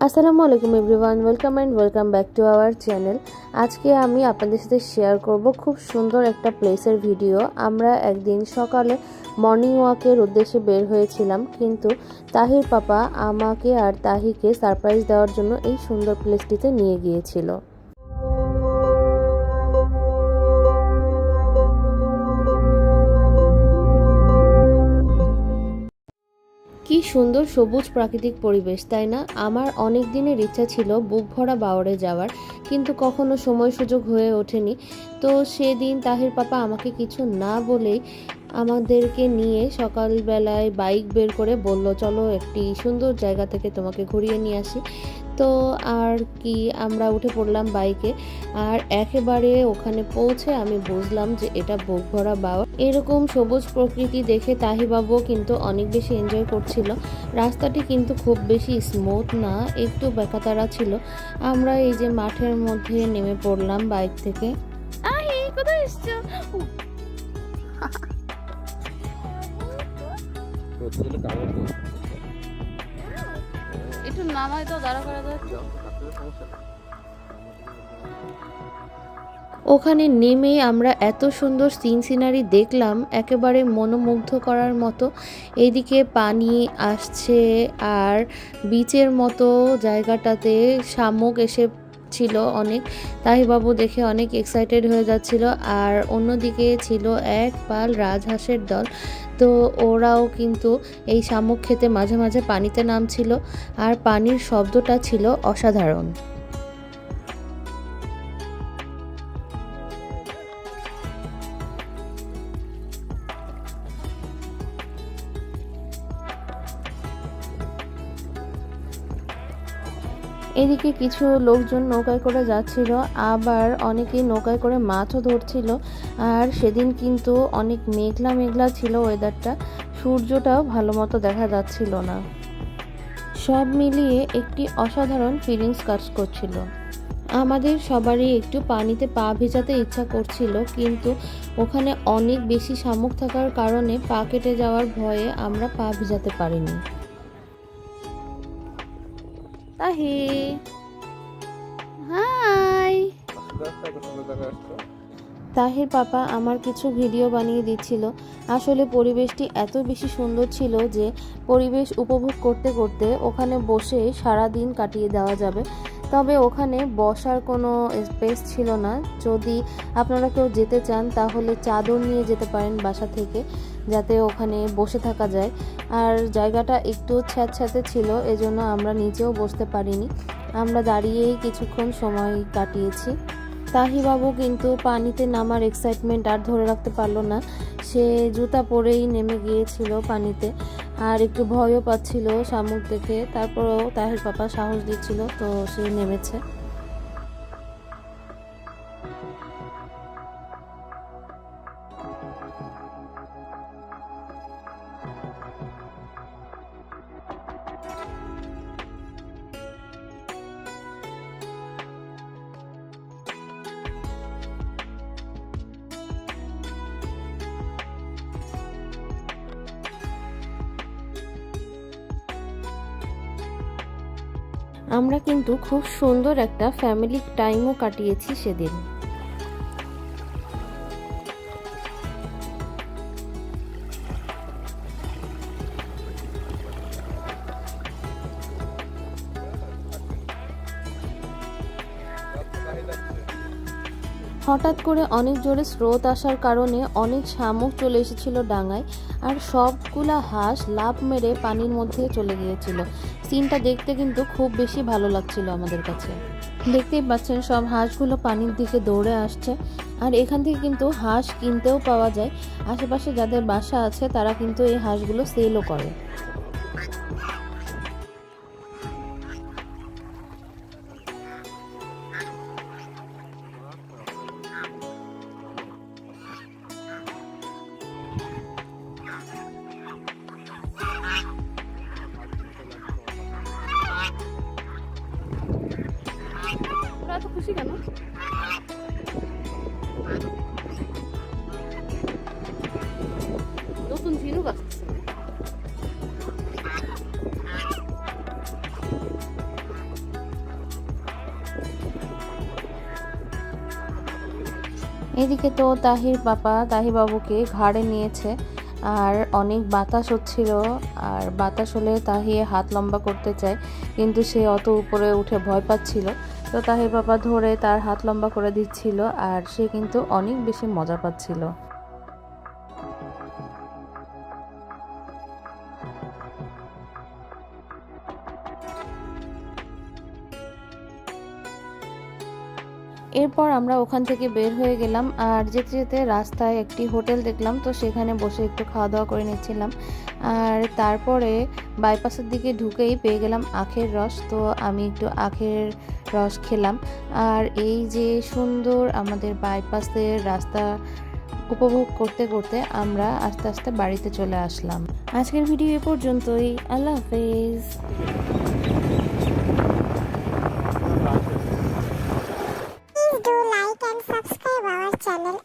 আসসালামু আলাইকুম everyone, welcome back to our channel. আজকে আমি আপনাদের সাথে শেয়ার করব খুব সুন্দর একটা প্লেসের ভিডিও। আমরা একদিন সকালে মর্নিং ওয়াকের উদ্দেশ্যে বের হয়েছিলাম, কিন্তু তাহির পাপা আমাকে আর তাহিকে সারপ্রাইজ দেওয়ার জন্য এই সুন্দর প্লেসটিতে নিয়ে গিয়েছিল। কি সুন্দর সবুজ প্রাকৃতিক পরিবেশ, তাই না? আমার অনেক দিনের ইচ্ছা ছিল বুক ভরা বাওয়ারে যাওয়ার, কিন্তু কখনো সময় সুযোগ হয়ে ওঠেনি। তো সেদিন তাহির পাপা আমাকে কিছু না বলেই আমাদেরকে নিয়ে সকালবেলায় বাইক বের করে বলল, চলো একটি সুন্দর জায়গা থেকে তোমাকে ঘুরিয়ে নিয়ে আসি। তো আর কি, আমরা উঠে পড়লাম বাইকে, আর একেবারে ওখানে পৌঁছে আমি বুঝলাম যে এটা বুক ভরা বাওয়ার। এরকম সবুজ প্রকৃতি দেখে তাহিবাবু কিন্তু অনেক বেশি এনজয় করছিল। রাস্তাটি কিন্তু খুব বেশি স্মুথ না, একটু বেকাতারা ছিল। আমরা এই যে মাঠের মধ্যে নেমে পড়লাম বাইক থেকে। একটু নামাই তো, দাঁড়া করা যাচ্ছে। ওখানে নেমে আমরা এত সুন্দর সিনারি দেখলাম, একেবারে মনোমুগ্ধ করার মতো। এইদিকে পানি আসছে, আর বিচের মতো জায়গাটাতে শামুক এসে ছিল অনেক। তাহিবাবু দেখে অনেক এক্সাইটেড হয়ে যাচ্ছিল। আর অন্যদিকে ছিল এক পাল রাজহাঁসের দল। তো ওরাও কিন্তু এই শামুক খেতে মাঝে মাঝে পানিতে নামছিল, আর পানির শব্দটা ছিল অসাধারণ। এদিকে কিছু লোকজন নৌকায় করে যাচ্ছিল, আবার অনেকেই নৌকায় করে মাছও ধরছিল। আর সেদিন কিন্তু অনেক মেঘলা মেঘলা ছিল ওয়েদারটা, সূর্যটাও ভালো মতো দেখা যাচ্ছিল না। সব মিলিয়ে একটি অসাধারণ ফিলিংস কাজ করছিল। আমাদের সবারই একটু পানিতে পা ভেজাতে ইচ্ছা করছিল, কিন্তু ওখানে অনেক বেশি শামুক থাকার কারণে পা কেটে যাওয়ার ভয়ে আমরা পা ভেজাতে পারিনি। তাহি, হাই। তাহির পাপা আমার কিছু ভিডিও বানিয়ে দিচ্ছিল। আসলে পরিবেশটি এত বেশি সুন্দর ছিল যে পরিবেশ উপভোগ করতে করতে ওখানে বসে সারা দিন কাটিয়ে দেওয়া যাবে। তবে ওখানে বসার কোনো স্পেস ছিল না। যদি আপনারা কেউ যেতে চান তাহলে চাদর নিয়ে যেতে পারেন বাসা থেকে, যাতে ওখানে বসে থাকা যায়। আর জায়গাটা একটু ছ্যাঁতছ্যাঁতে ছিল, এজন্য আমরা নিচেও বসতে পারিনি, আমরা দাঁড়িয়েই কিছুক্ষণ সময় কাটিয়েছি। তাহিবাবু কিন্তু পানিতে নামার এক্সাইটমেন্ট আর ধরে রাখতে পারলো না, সে জুতা পরেই নেমে গিয়েছিল পানিতে। আর একটু ভয়ও পাচ্ছিল শামুক দেখে, তারপরেও তাহির পাপা সাহস দিচ্ছিল, তো সে নেমেছে। আমরা কিন্তু খুব সুন্দর একটা ফ্যামিলি টাইমও কাটিয়েছি সেদিন। হঠাৎ করে অনেক জোরে স্রোত আসার কারণে অনেক শামুক চলে এসেছিল ডাঙায়, আর সবগুলা হাঁস লাফ মেরে পানির মধ্যে চলে গিয়েছিল। সিনটা দেখতে কিন্তু খুব বেশি ভালো লাগছিল আমাদের কাছে। দেখতেই পাচ্ছেন সব হাঁসগুলো পানির দিকে দৌড়ে আসছে। আর এখান থেকে কিন্তু হাঁস কিনতেও পাওয়া যায়, আশেপাশে যাদের বাসা আছে তারা কিন্তু এই হাঁসগুলো সেলও করে। এত খুশি কেন? নতুন ঝিনুক আসছে। এদিকে তো তাহির বাবুকে ঘাড়ে নিয়েছে, আর অনেক বাতাস হচ্ছিল। আর বাতাস হলে তাহি হাত লম্বা করতে চায়, কিন্তু সে অত উপরে উঠে ভয় পাচ্ছিল। তো তাহির বাবা ধরে তার হাত লম্বা করে দিচ্ছিল, আর সে কিন্তু অনেক বেশি মজা পাচ্ছিল। এরপর আমরা ওখান থেকে বের হয়ে গেলাম, আর যেতে যেতে রাস্তায় একটি হোটেল দেখলাম, তো সেখানে বসে একটু খাওয়া দাওয়া করে নিচ্ছিলাম। আর তারপরে বাইপাসের দিকে ঢুকেই পেয়ে গেলাম আখের রস, তো আমি একটু আখের রস খেলাম। আর এই যে সুন্দর আমাদের বাইপাসের রাস্তা উপভোগ করতে করতে আমরা আস্তে আস্তে বাড়িতে চলে আসলাম। আজকের ভিডিও এ পর্যন্তই। আল্লাহ হাফেজ। Do like and subscribe our channel.